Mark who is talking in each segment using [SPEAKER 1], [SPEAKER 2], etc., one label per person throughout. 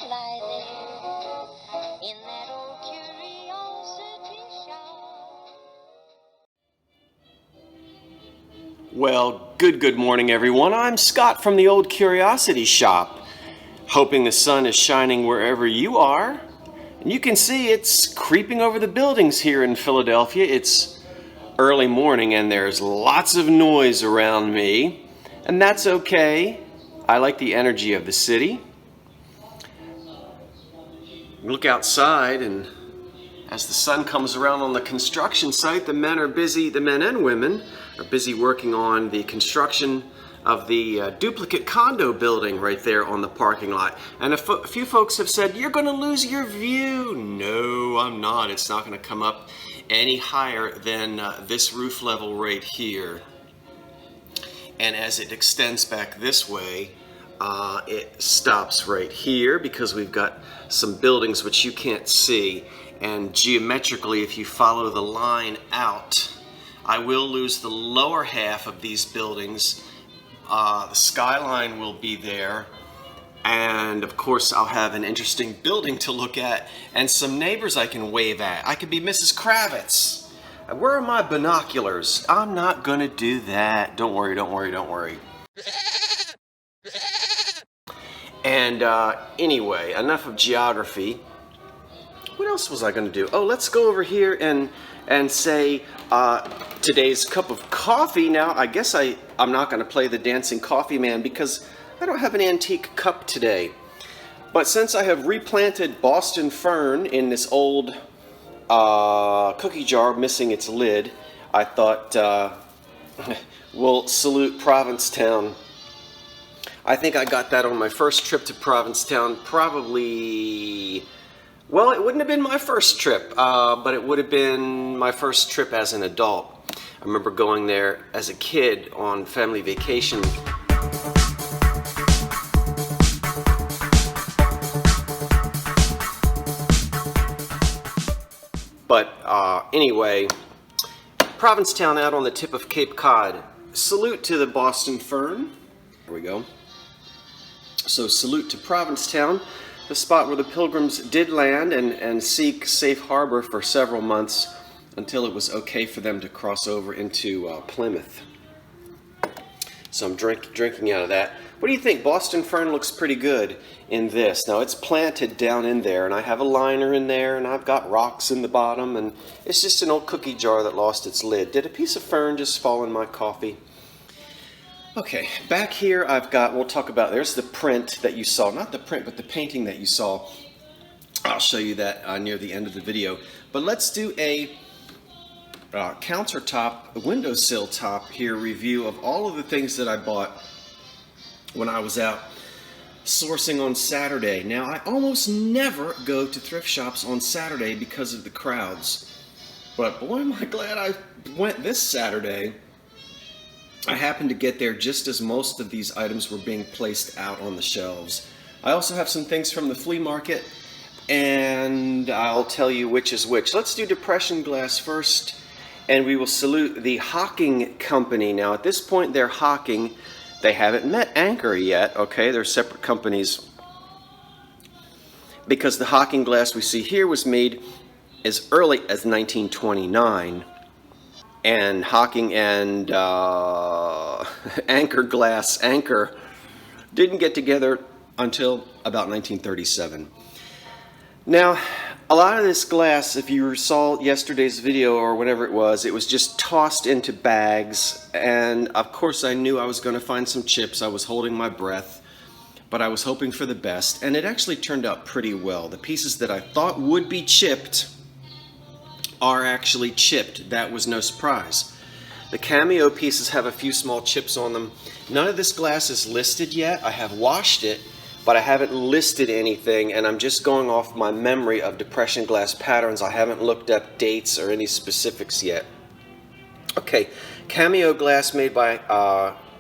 [SPEAKER 1] lie there in that old curiosity shop.
[SPEAKER 2] Well, good morning, everyone. I'm Scott from the Old Curiosity Shop. Hoping the sun is shining wherever you are. And you can see it's creeping over the buildings here in Philadelphia. It's early morning and there's lots of noise around me. And that's okay. I like the energy of the city. Look outside, and as the sun comes around on the construction site, the men and women are busy working on the construction of the duplicate condo building right there on the parking lot. And a few folks have said, you're going to lose your view. No, I'm not. It's not going to come up any higher than this roof level right here. And as it extends back this way, it stops right here because we've got some buildings which you can't see. And geometrically, if you follow the line out, I will lose the lower half of these buildings. The skyline will be there, and of course I'll have an interesting building to look at and some neighbors I can wave at. I could be Mrs. Kravitz. Where are my binoculars? I'm not gonna do that. Don't worry. And anyway, enough of geography. What else was I gonna do? Oh, let's go over here and say today's cup of coffee. Now, I guess I'm not going to play the dancing coffee man because I don't have an antique cup today. But since I have replanted Boston fern in this old cookie jar missing its lid, I thought we'll salute Provincetown. I think I got that on my first trip to Provincetown, probably. Well, it wouldn't have been my first trip, but it would have been my first trip as an adult. I remember going there as a kid on family vacation. But anyway, Provincetown out on the tip of Cape Cod. Salute to the Boston fern. There we go. So salute to Provincetown, the spot where the Pilgrims did land and seek safe harbor for several months until it was okay for them to cross over into Plymouth. So I'm drinking out of that. What do you think? Boston fern looks pretty good in this. Now it's planted down in there, and I have a liner in there, and I've got rocks in the bottom, and it's just an old cookie jar that lost its lid. Did a piece of fern just fall in my coffee? Okay, back here I've got, we'll talk about, there's the print that you saw, not the print, but the painting that you saw. I'll show you that near the end of the video. But let's do a countertop, a windowsill top here review of all of the things that I bought when I was out sourcing on Saturday. Now, I almost never go to thrift shops on Saturday because of the crowds. But boy, am I glad I went this Saturday. I happened to get there just as most of these items were being placed out on the shelves. I also have some things from the flea market, and I'll tell you which is which. Let's do depression glass first, and we will salute the Hocking Company. Now, at this point, they're Hocking. They haven't met Anchor yet, okay? They're separate companies. Because the Hocking glass we see here was made as early as 1929. And Hocking and Anchor didn't get together until about 1937. Now, a lot of this glass, if you saw yesterday's video or whatever it was just tossed into bags. And of course I knew I was going to find some chips. I was holding my breath, but I was hoping for the best. And it actually turned out pretty well. The pieces that I thought would be chipped are actually chipped. That was no surprise. The Cameo pieces have a few small chips on them. None of this glass is listed yet. I have washed it, but I haven't listed anything, and I'm just going off my memory of depression glass patterns. I haven't looked up dates or any specifics yet. Okay, Cameo glass made by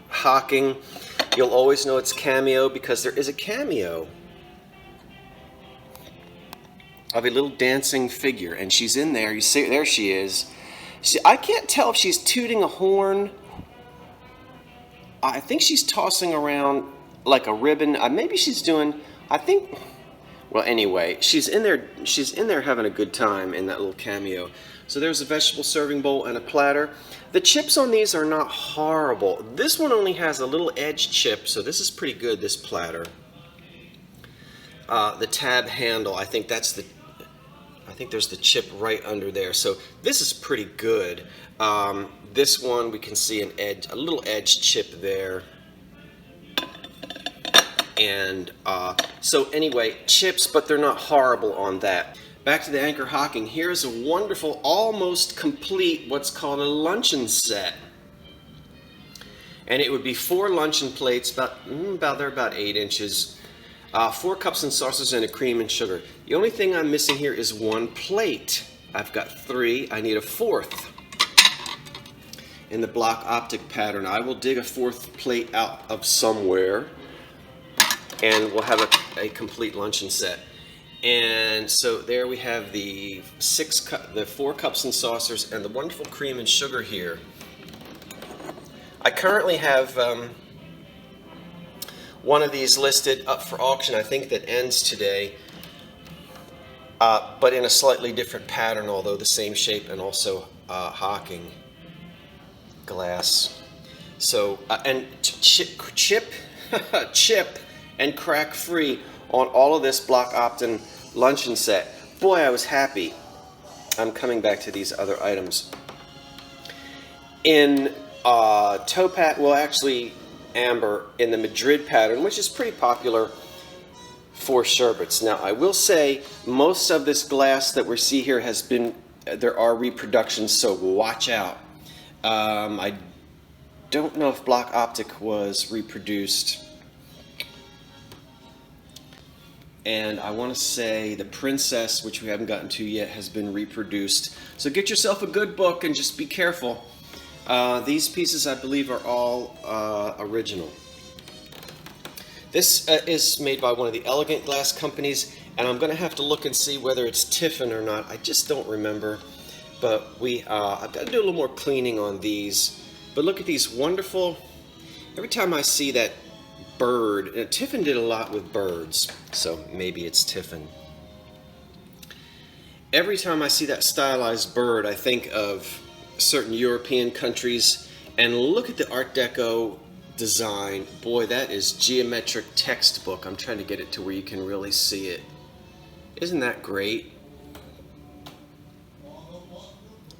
[SPEAKER 2] Hocking. You'll always know it's Cameo because there is a cameo of a little dancing figure, and she's in there. You see, there she is. I can't tell if she's tooting a horn. I think she's tossing around like a ribbon. Maybe she's doing, I think, Well, anyway, she's in there having a good time in that little Cameo. So there's a vegetable serving bowl and a platter. The chips on these are not horrible. This one only has a little edge chip, so this is pretty good, this platter. The tab handle, I think there's the chip right under there. So this is pretty good. This one, we can see a little edge chip there. And so anyway, chips, but they're not horrible on that. Back to the Anchor Hocking. Here's a wonderful, almost complete, what's called a luncheon set. And it would be 4 luncheon plates, about 8 inches, 4 cups and saucers, and a cream and sugar. The only thing I'm missing here is 1 plate. I've got 3. I need a 4th in the block optic pattern. I will dig a 4th plate out of somewhere, and we'll have a complete luncheon set. And so there we have the 4 cups and saucers and the wonderful cream and sugar here. I currently have one of these listed up for auction. I think that ends today, but in a slightly different pattern, although the same shape, and also Hocking glass. So and chip and crack free on all of this block Optin luncheon set. Boy, I was happy. I'm coming back to these other items. In topaz, well, actually amber, in the Madrid pattern, which is pretty popular for sherbets. Now, I will say most of this glass that we see here there are reproductions, so watch out. I don't know if block optic was reproduced. And I want to say the Princess, which we haven't gotten to yet, has been reproduced. So get yourself a good book and just be careful. These pieces, I believe, are all original. This is made by one of the Elegant Glass companies, and I'm going to have to look and see whether it's Tiffin or not. I just don't remember. But I've got to do a little more cleaning on these. But look at these wonderful. Every time I see that bird, Tiffin did a lot with birds, so maybe it's Tiffin. Every time I see that stylized bird, I think of certain European countries, and look at the Art Deco design. Boy, that is geometric textbook. I'm trying to get it to where you can really see it. Isn't that great?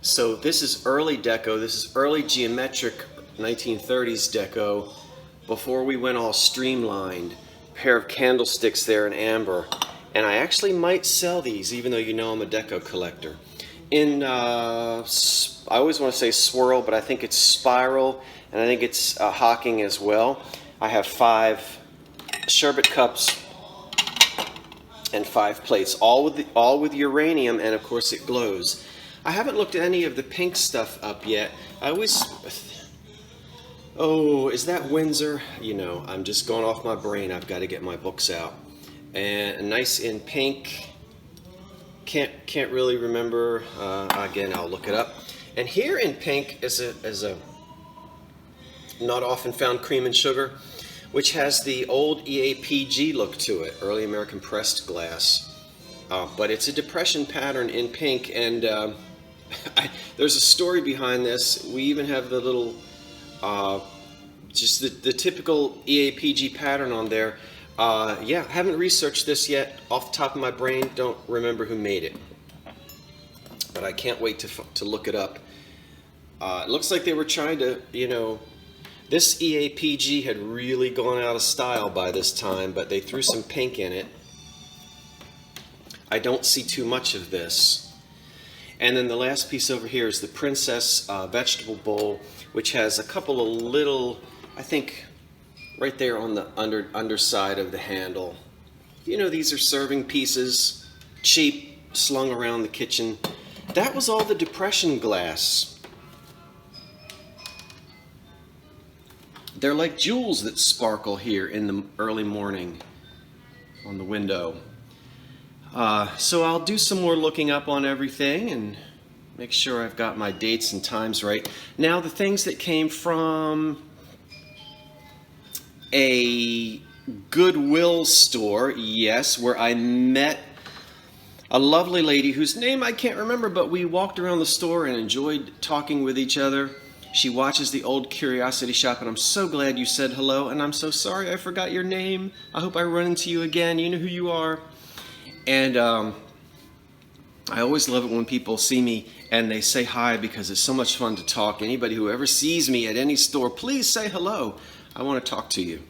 [SPEAKER 2] So this is early deco. This is early geometric 1930s deco, before we went all streamlined. Pair of candlesticks there in amber, and I actually might sell these, even though you know I'm a deco collector. In I always want to say swirl, but I think it's spiral, and I think it's Hocking as well. I have 5 sherbet cups and 5 plates, all with uranium, and of course it glows. I haven't looked at any of the pink stuff up yet. Oh, is that Windsor? You know, I'm just going off my brain. I've got to get my books out. And nice in pink. Can't really remember. Again, I'll look it up. And here in pink is a not often found cream and sugar, which has the old EAPG look to it, early American pressed glass. But it's a depression pattern in pink, and there's a story behind this. We even have the little just the typical EAPG pattern on there. Yeah, haven't researched this yet. Off the top of my brain, don't remember who made it. But I can't wait to look it up. It looks like they were trying to, you know, this EAPG had really gone out of style by this time, but they threw some pink in it. I don't see too much of this. And then the last piece over here is the Princess vegetable bowl, which has a couple of little, I think, right there on the underside of the handle. You know, these are serving pieces, cheap, slung around the kitchen. That was all the depression glass. They're like jewels that sparkle here in the early morning on the window. So I'll do some more looking up on everything and make sure I've got my dates and times right. Now, the things that came from a Goodwill store, yes, where I met a lovely lady whose name I can't remember, but we walked around the store and enjoyed talking with each other. She watches the Old Curiosity Shop, and I'm so glad you said hello, and I'm so sorry I forgot your name. I hope I run into you again. You know who you are. And I always love it when people see me and they say hi, because it's so much fun to talk. Anybody who ever sees me at any store, please say hello. I want to talk to you.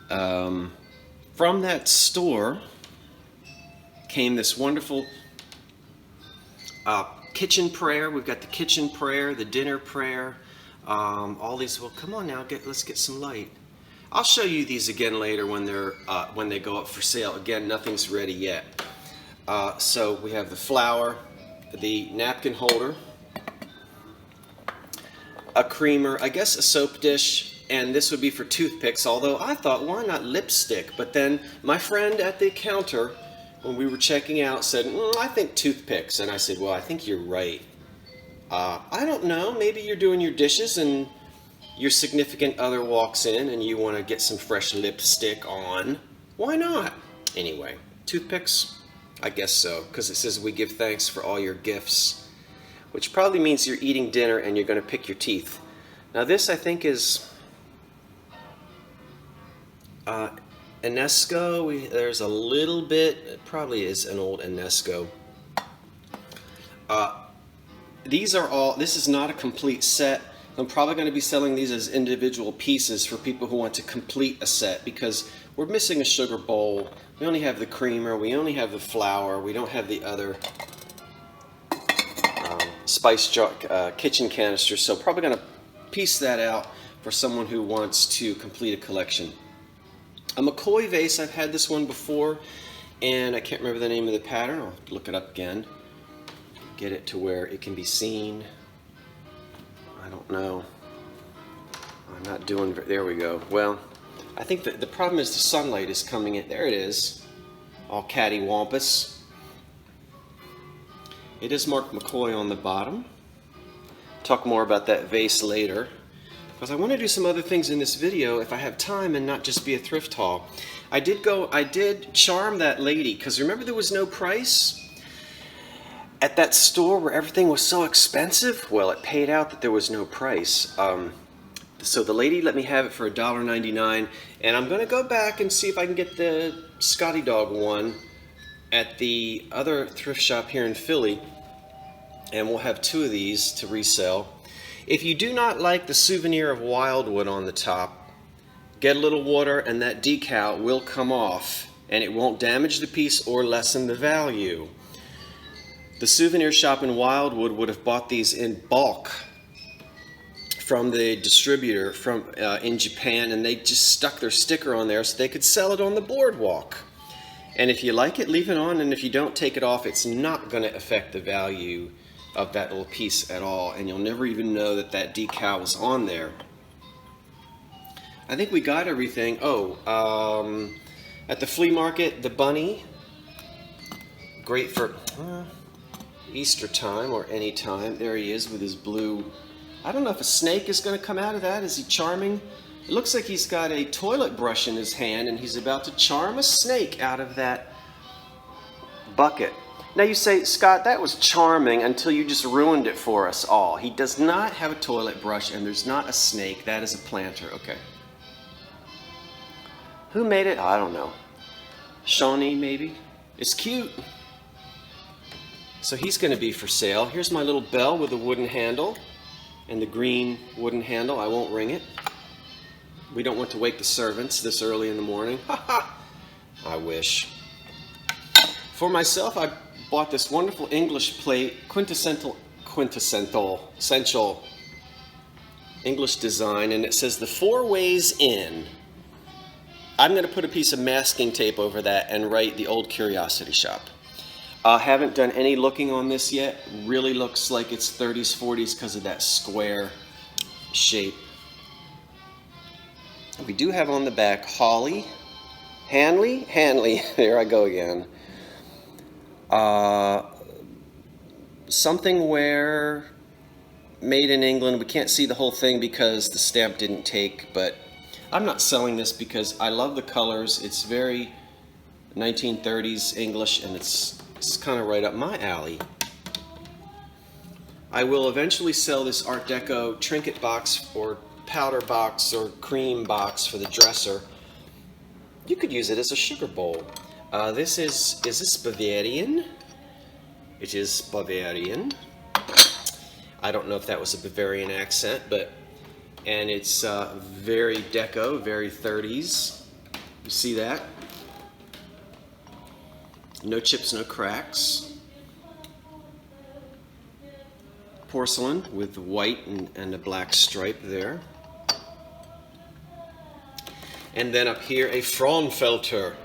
[SPEAKER 2] From that store came this wonderful kitchen prayer. We've got the kitchen prayer, the dinner prayer, all these. Well, come on now, let's get some light. I'll show you these again later when they go up for sale. Again, nothing's ready yet. So we have the flour, the napkin holder, a creamer, I guess a soap dish, and this would be for toothpicks, although I thought, why not lipstick? But then my friend at the counter, when we were checking out, said, I think toothpicks. And I said, well, I think you're right. I don't know, maybe you're doing your dishes and your significant other walks in and you want to get some fresh lipstick on. Why not? Anyway, toothpicks? I guess so, because it says we give thanks for all your gifts, which probably means you're eating dinner and you're going to pick your teeth. Now this, I think, is Enesco. There's a little bit, it probably is an old Enesco. These are all, this is not a complete set. I'm probably going to be selling these as individual pieces for people who want to complete a set, because we're missing a sugar bowl. We only have the creamer, we only have the flour, we don't have the other spice jar, kitchen canister, so probably going to piece that out for someone who wants to complete a collection. A Mccoy Vase, I've had this one before, and I can't remember the name of the pattern. I'll look it up again. Get it to where it can be seen. I don't know. I'm not doing, there we go. Well, I think that the problem is the sunlight is coming in. There it is, all cattywampus. It is marked McCoy on the bottom. Talk more about that vase later, because I want to do some other things in this video if I have time and not just be a thrift haul. I did charm that lady, because remember there was no price at that store where everything was so expensive? Well, it paid out that there was no price. So the lady let me have it for $1.99, and I'm going to go back and see if I can get the Scotty Dog one at the other thrift shop here in Philly, and we'll have 2 of these to resell. If you do not like the souvenir of Wildwood on the top, get a little water and that decal will come off, and it won't damage the piece or lessen the value. The souvenir shop in Wildwood would have bought these in bulk from the distributor in Japan, and they just stuck their sticker on there so they could sell it on the boardwalk. And if you like it, leave it on, and if you don't, take it off. It's not going to affect the value of that little piece at all, and you'll never even know that that decal was on there. I think we got everything. At the flea market, the bunny, great for Easter time or any time. There he is with his blue. I don't know if a snake is going to come out of that. Is he charming? It looks like he's got a toilet brush in his hand and he's about to charm a snake out of that bucket. Now you say, Scott, that was charming until you just ruined it for us all. He does not have a toilet brush and there's not a snake. That is a planter. Okay. Who made it? I don't know. Shawnee, maybe? It's cute. So he's going to be for sale. Here's my little bell with a wooden handle and the green wooden handle. I won't ring it. We don't want to wake the servants this early in the morning. Ha ha! I wish. For myself, I bought this wonderful English plate, quintessential English design, and it says the 4 ways in. I'm going to put a piece of masking tape over that and write the Old Curiosity Shop. I haven't done any looking on this yet. Really looks like it's 30s, 40s because of that square shape. We do have on the back Holly, Hanley, there I go again. Something where made in England. We can't see the whole thing because the stamp didn't take, but I'm not selling this because I love the colors. It's very 1930s English, and it's kind of right up my alley. I will eventually sell this Art Deco trinket box or powder box or cream box for the dresser. You could use it as a sugar bowl. Is this Bavarian? It is Bavarian. I don't know if that was a Bavarian accent, and it's very deco, very 30s. You see that? No chips, no cracks. Porcelain with white and a black stripe there. And then up here, a Fraunfelder.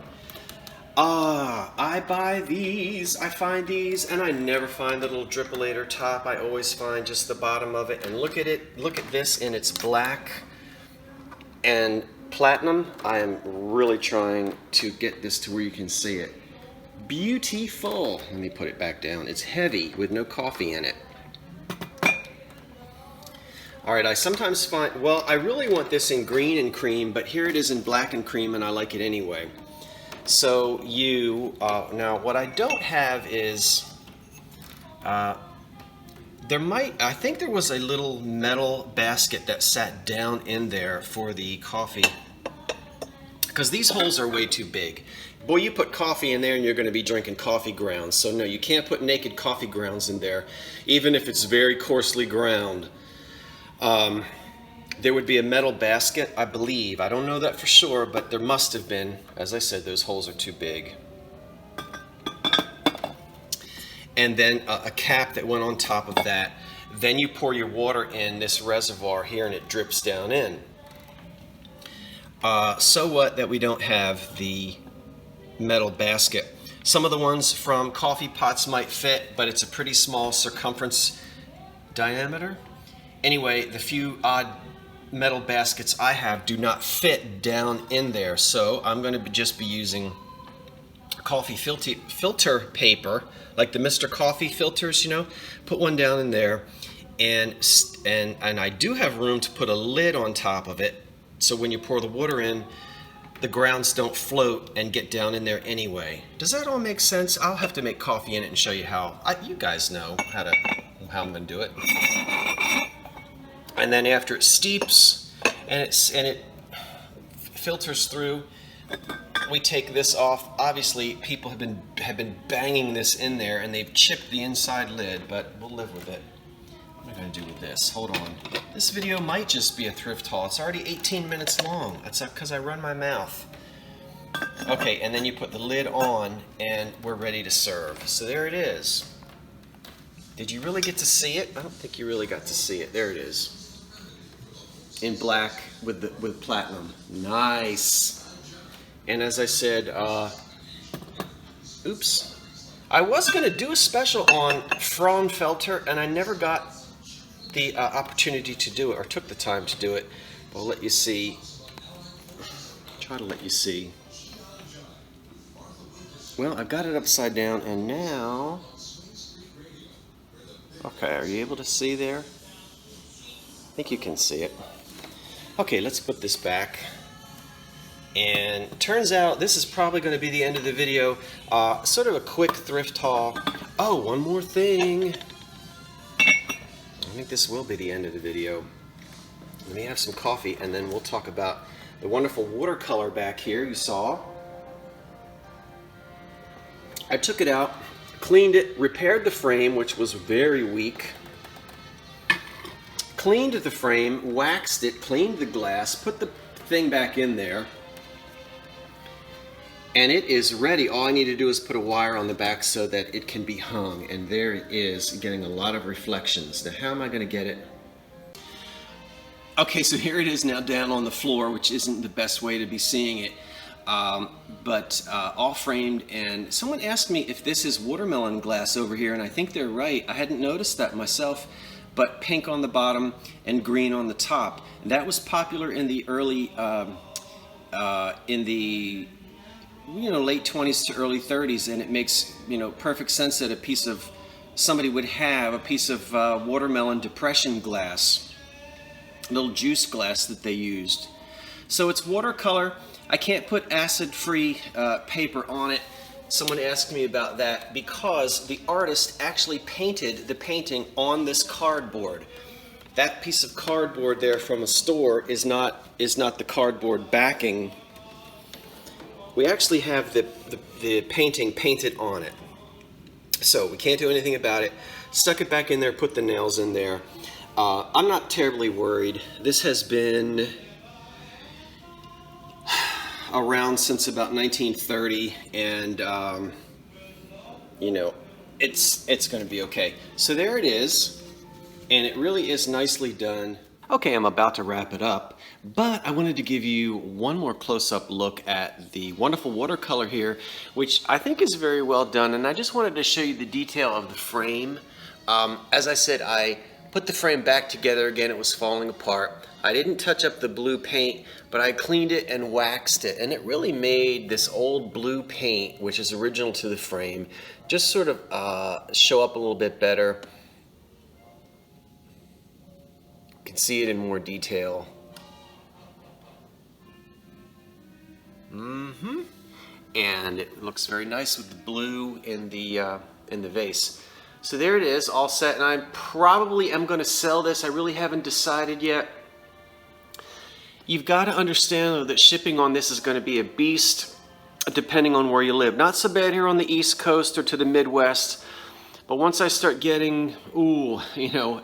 [SPEAKER 2] I buy these, I find these, and I never find the little drippolator top. I always find just the bottom of it. And look at it, look at this in its black and platinum. I am really trying to get this to where you can see it. Beautiful. Let me put it back down. It's heavy with no coffee in it. Alright, I sometimes find, well, I really want this in green and cream, but here it is in black and cream, and I like it anyway. So now what I don't have is, I think there was a little metal basket that sat down in there for the coffee, because these holes are way too big. Boy, you put coffee in there and you're going to be drinking coffee grounds. So no, you can't put naked coffee grounds in there, even if it's very coarsely ground. There would be a metal basket, I believe. I don't know that for sure, but there must have been. As I said, those holes are too big. And then a cap that went on top of that. Then you pour your water in this reservoir here and it drips down in. So what that we don't have the metal basket. Some of the ones from coffee pots might fit, but it's a pretty small circumference diameter. Anyway, the few odd metal baskets I have do not fit down in there, so I'm going to just be using coffee filter paper, like the Mr. Coffee filters, you know. Put one down in there, and I do have room to put a lid on top of it, so when you pour the water in, the grounds don't float and get down in there anyway. Does that all make sense? I'll have to make coffee in it and show you how. You guys know how I'm going to do it. And then after it steeps and it filters through, we take this off. Obviously, people have been banging this in there, and they've chipped the inside lid, but we'll live with it. What am I going to do with this? Hold on. This video might just be a thrift haul. It's already 18 minutes long. That's because I run my mouth. Okay, and then you put the lid on, and we're ready to serve. So there it is. Did you really get to see it? I don't think you really got to see it. There it is. In black with platinum. Nice. And as I said, oops. I was going to do a special on Fraunfelder, and I never got the opportunity to do it, or took the time to do it. But I'll let you see. Try to let you see. Well, I've got it upside down, and now... Okay, are you able to see there? I think you can see it. Okay, let's put this back. And it turns out this is probably going to be the end of the video. Sort of a quick thrift haul. Oh, one more thing. I think this will be the end of the video. Let me have some coffee, and then we'll talk about the wonderful watercolor back here you saw. I took it out, cleaned it, repaired the frame, which was very weak. Cleaned the frame, waxed it, cleaned the glass, put the thing back in there, and it is ready. All I need to do is put a wire on the back so that it can be hung, and there it is, getting a lot of reflections. Now, how am I going to get it? Okay, so here it is now down on the floor, which isn't the best way to be seeing it, but all framed. And someone asked me if this is watermelon glass over here, and I think they're right. I hadn't noticed that myself. But pink on the bottom and green on the top. And that was popular in the early, late 20s to early 30s, and it makes, perfect sense that somebody would have a piece of watermelon depression glass, a little juice glass that they used. So it's watercolor. I can't put acid-free paper on it. Someone asked me about that because the artist actually painted the painting on this cardboard. That piece of cardboard there from a store is not the cardboard backing. We actually have the painting painted on it. So we can't do anything about it. Stuck it back in there, put the nails in there. I'm not terribly worried. This has been around since about 1930, and you know, it's going to be okay. So there it is, and it really is nicely done. Okay, I'm about to wrap it up, but I wanted to give you one more close-up look at the wonderful watercolor here, which I think is very well done, and I just wanted to show you the detail of the frame. As I said, I put the frame back together again. It was falling apart. I didn't touch up the blue paint, but I cleaned it and waxed it, and it really made this old blue paint, which is original to the frame, just sort of show up a little bit better. You can see it in more detail. And it looks very nice with the blue in the vase. So there it is, all set, and I probably am going to sell this. I really haven't decided yet. You've got to understand, though, that shipping on this is going to be a beast, depending on where you live. Not so bad here on the East Coast or to the Midwest, but once I start getting,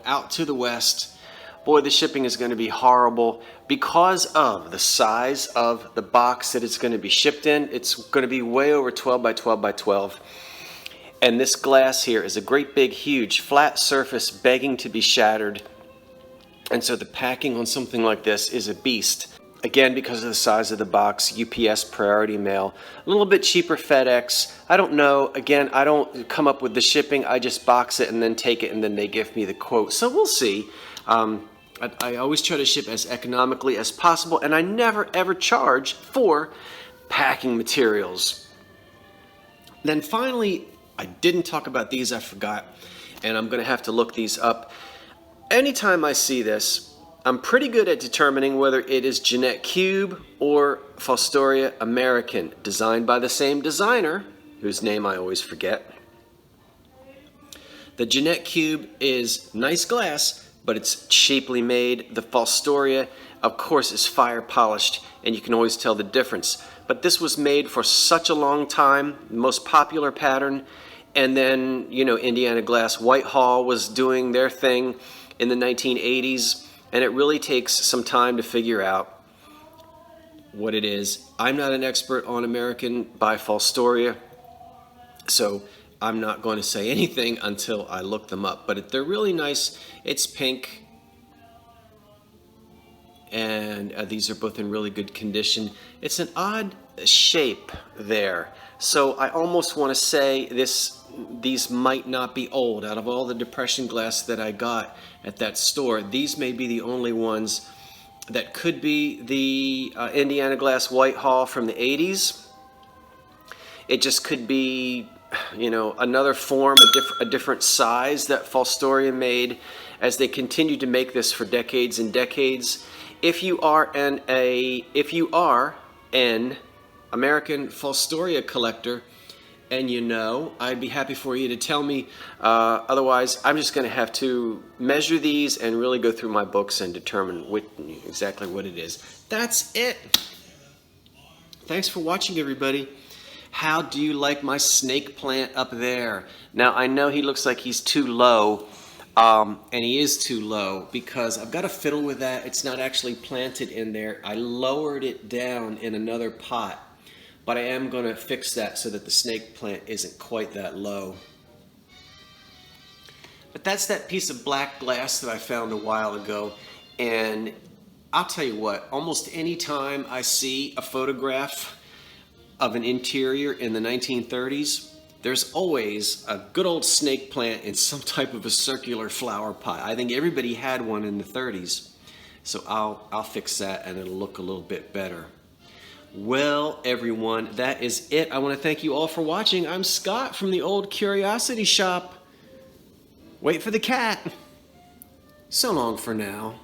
[SPEAKER 2] out to the West, boy, the shipping is going to be horrible because of the size of the box that it's going to be shipped in. It's going to be way over 12 by 12 by 12. And this glass here is a great big, huge, flat surface begging to be shattered. And so the packing on something like this is a beast. Again, because of the size of the box, UPS priority mail, a little bit cheaper FedEx. I don't know. Again, I don't come up with the shipping. I just box it and then take it, and then they give me the quote. So we'll see. I always try to ship as economically as possible, and I never ever charge for packing materials. Then finally, I didn't talk about these, I forgot, and I'm going to have to look these up. Anytime I see this, I'm pretty good at determining whether it is Jeanette Cube or Fostoria American, designed by the same designer, whose name I always forget. The Jeanette Cube is nice glass, but it's cheaply made. The Fostoria, of course, is fire polished, and you can always tell the difference. But this was made for such a long time, most popular pattern, and then, Indiana Glass Whitehall was doing their thing in the 1980s, and it really takes some time to figure out what it is. I'm not an expert on American by Fostoria, so I'm not going to say anything until I look them up, but they're really nice. It's pink, and these are both in really good condition. It's an odd shape there, so I almost want to say these might not be old. Out of all the depression glass that I got at that store, these may be the only ones that could be the Indiana Glass Whitehall from the 80s. It just could be, another form, a different size that Fostoria made as they continued to make this for decades and decades. If you are an American Fostoria collector, and I'd be happy for you to tell me. Otherwise, I'm just going to have to measure these and really go through my books and determine exactly what it is. That's it. Thanks for watching, everybody. How do you like my snake plant up there? Now, I know he looks like he's too low, and he is too low because I've got to fiddle with that. It's not actually planted in there. I lowered it down in another pot. But I am going to fix that so that the snake plant isn't quite that low. But that's that piece of black glass that I found a while ago. And I'll tell you what, almost any time I see a photograph of an interior in the 1930s, there's always a good old snake plant in some type of a circular flower pot. I think everybody had one in the 30s. So I'll fix that and it'll look a little bit better. Well, everyone, that is it. I want to thank you all for watching. I'm Scott from the Old Curiosity Shop. Wait for the cat. So long for now.